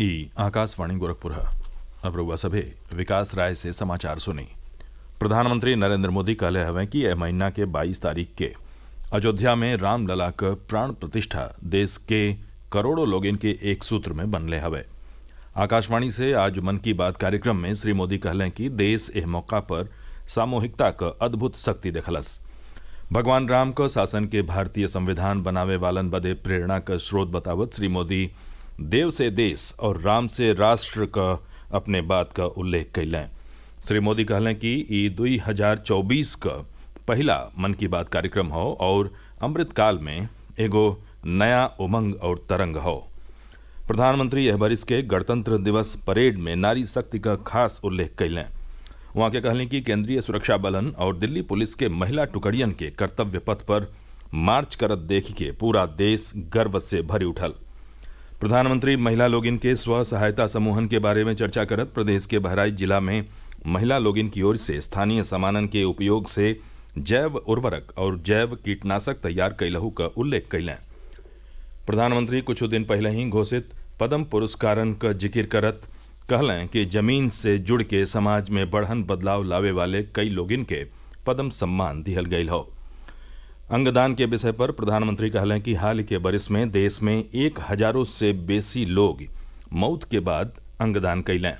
आकाशवाणी गोरखपुर। अब रउआ सभे विकास राय से समाचार सुनी। प्रधानमंत्री नरेंद्र मोदी कहले हवें कि एह महीना के 22 तारीख के अयोध्या में रामलला क प्राण प्रतिष्ठा देश के करोड़ों लोगन के एक सूत्र में बनले हवे। आकाशवाणी से आज मन की बात कार्यक्रम में श्री मोदी कहलें कि देश एह मौका पर सामूहिकता क अद्भुत शक्ति देखलस। भगवान राम क शासन के भारतीय संविधान बनावे वालन बदे प्रेरणा क स्रोत बतावत श्री मोदी देव से देश और राम से राष्ट्र क अपने बात का उल्लेख कैलें। श्री मोदी कहलें कि ई 2024 क पहला मन की बात कार्यक्रम हो और अमृत काल में एगो नया उमंग और तरंग हो। प्रधानमंत्री यह बरिस के गणतंत्र दिवस परेड में नारी शक्ति का खास उल्लेख कैलें। वहाँ के कहलें कि केंद्रीय सुरक्षा बलन और दिल्ली पुलिस के महिला टुकड़ियन के कर्तव्य पथ पर मार्च करत देख के पूरा देश गर्व से भरी उठल। प्रधानमंत्री महिला लोगिन के स्व सहायता समूहन के बारे में चर्चा करत प्रदेश के बहराइच जिला में महिला लोगिन की ओर से स्थानीय सामानन के उपयोग से जैव उर्वरक और जैव कीटनाशक तैयार कैलहू का उल्लेख कैलें। प्रधानमंत्री कुछ दिन पहले ही घोषित पद्म पुरस्कारन का जिक्र करत कहलें कि जमीन से जुड़ के समाज में बढ़न बदलाव लावे वाले कई लोगिन के पद्म सम्मान दिहल गयल हो। अंगदान के विषय पर प्रधानमंत्री कहलें कि हाल के बरिस में देश में 1000 से बेसी लोग मौत के बाद अंगदान कैलें।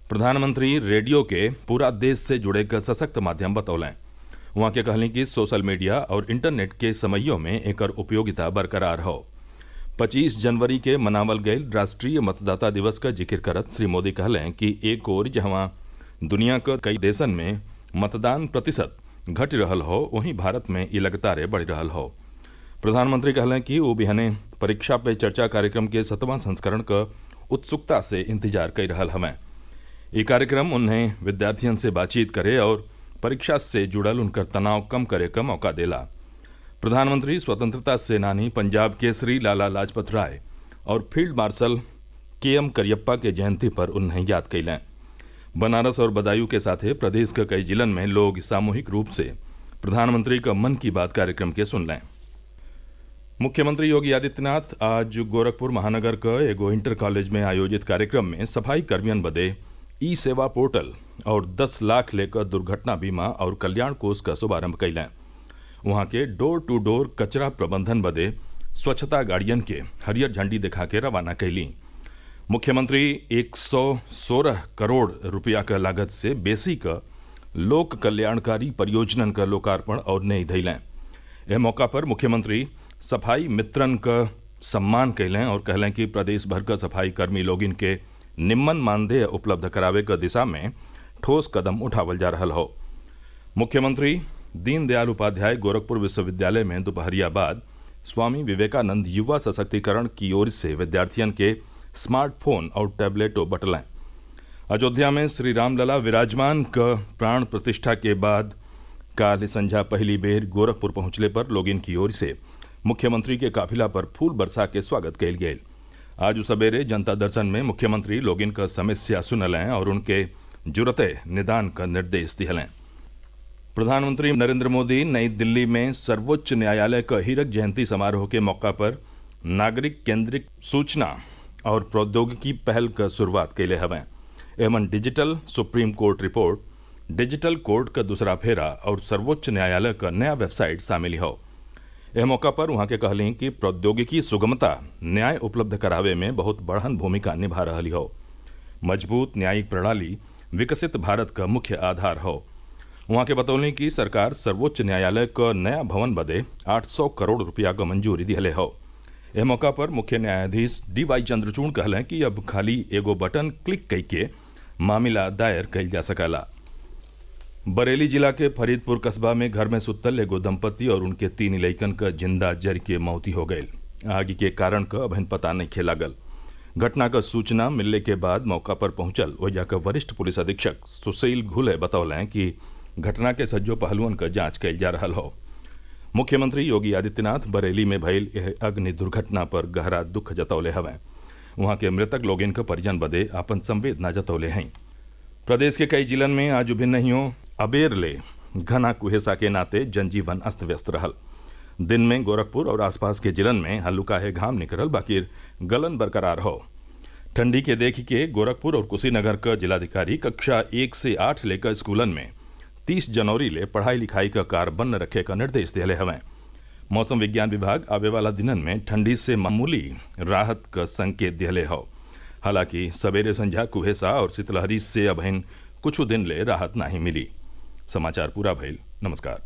प्रधानमंत्री रेडियो के पूरा देश से जुड़े का सशक्त माध्यम बतौलें। वहाँ के कहलें कि सोशल मीडिया और इंटरनेट के समयों में एकर उपयोगिता बरकरार हो। 25 जनवरी के मनावल गये राष्ट्रीय मतदाता दिवस का जिक्र करत श्री मोदी कहलें कि एक ओर जहाँ दुनिया के कई देशन में मतदान प्रतिशत घट रहल हो, वहीं भारत में ये लगातार बढ़ रहल हो। प्रधानमंत्री कहलें कि वो बिहने परीक्षा पे चर्चा कार्यक्रम के 7वां संस्करण का उत्सुकता से इंतजार कर रहल हमें। ये कार्यक्रम उन्हें विद्यार्थियों से बातचीत करे और परीक्षा से जुड़ल उनकर तनाव कम करे का मौका देला। प्रधानमंत्री स्वतंत्रता सेनानी पंजाब केसरी लाला लाजपत राय और फील्ड मार्शल KM करियप्पा के जयंती पर उन्हें याद कैलें। बनारस और बदायूं के साथ प्रदेश के कई जिलन में लोग सामूहिक रूप से प्रधानमंत्री का मन की बात कार्यक्रम के सुन लें। मुख्यमंत्री योगी आदित्यनाथ आज गोरखपुर महानगर का एगो इंटर कॉलेज में आयोजित कार्यक्रम में सफाई कर्मियन बदे ई-सेवा पोर्टल और 10 लाख लेकर दुर्घटना बीमा और कल्याण कोष का शुभारंभ कैलें। वहाँ के डोर टू डोर कचरा प्रबंधन बदे स्वच्छता गाड़ियन के हरियर झंडी दिखा के रवाना कैली। मुख्यमंत्री 116 करोड़ रुपया का लागत से बेसी का लोक कल्याणकारी परियोजनन का लोकार्पण और नई धैलें। यह मौका पर मुख्यमंत्री सफाई मित्रन का सम्मान कैलें और कहलें कि प्रदेश भर का सफाई कर्मी लोगिन के निम्न मानदेय उपलब्ध करावे का दिशा में ठोस कदम उठावल जा रहल हो। मुख्यमंत्री दीनदयाल उपाध्याय गोरखपुर विश्वविद्यालय में दोपहरिया बाद स्वामी विवेकानंद युवा सशक्तिकरण की ओर से विद्यार्थियन के स्मार्टफोन और टैबलेटों बटलें। अयोध्या में श्री रामलला विराजमान का प्राण प्रतिष्ठा के बाद काल संझा पहली बेर गोरखपुर पहुंचले पर लोगिन की ओर से मुख्यमंत्री के काफिला पर फूल बरसा के स्वागत कैल गये। आज सवेरे जनता दर्शन में मुख्यमंत्री लोगिन का समस्या सुनलें और उनके जुरते निदान का निर्देश दिहलें। प्रधानमंत्री नरेंद्र मोदी नई दिल्ली में सर्वोच्च न्यायालय का हीरक जयंती समारोह के मौका पर नागरिक केंद्रित सूचना और प्रौद्योगिकी पहल का शुरुआत कैले हवें। एवं digital supreme court report, digital court का दूसरा फेरा और सर्वोच्च न्यायालय का नया वेबसाइट शामिल हो। यह मौका पर वहाँ के कहलें कि प्रौद्योगिकी सुगमता न्याय उपलब्ध करावे में बहुत बढ़न भूमिका निभा रही हो। मजबूत न्यायिक प्रणाली विकसित भारत का मुख्य आधार हो। वहाँ के बतौलें कि सरकार सर्वोच्च न्यायालय का नया भवन बदे 800 करोड़ रुपया का मंजूरी दिहले हो। यह मौका पर मुख्य न्यायाधीश DY चंद्रचूड़ कहलें कि अब खाली एगो बटन क्लिक करके मामला दायर कैल जा सकला। बरेली जिला के फरीदपुर कस्बा में घर में सुतल एगो दंपति और उनके 3 लइकन का जिंदा जर के मौती हो गई। आग के कारण का अभिन पता नहीं खेलागल। घटना का सूचना मिलने के बाद मौका पर पहुंचल ओइजा का वरिष्ठ पुलिस अधीक्षक सुशील घुले बतौलें कि घटना के सज्जो पहलुओं का जांच कैल जा रहा हो। मुख्यमंत्री योगी आदित्यनाथ बरेली में भइल यह अग्नि दुर्घटना पर गहरा दुख जतौले हवें। वहाँ के मृतक लोगन के परिजन बदे अपन संवेदना जतौले हैं। प्रदेश के कई जिलन में आज भिन्नहियों अबेर ले घना कुहेसा के नाते जनजीवन अस्त व्यस्त रहल। दिन में गोरखपुर और आसपास के जिलन में हल्लुका है घाम निकलल, बाकी गलन बरकरार हो। ठंडी के देखी के गोरखपुर और कुशीनगर का जिलाधिकारी कक्षा 1 से 8 लेकर स्कूलन में 30 जनवरी ले पढ़ाई लिखाई का कार्य बंद रखे का निर्देश दिले हवें। मौसम विज्ञान विभाग आवे वाला दिनन में ठंडी से मामूली राहत का संकेत दिले हो। हालांकि सवेरे संझा कुहेसा और शीतलहरी से अभिन कुछ दिन ले राहत नहीं मिली। समाचार पूरा भइल। नमस्कार।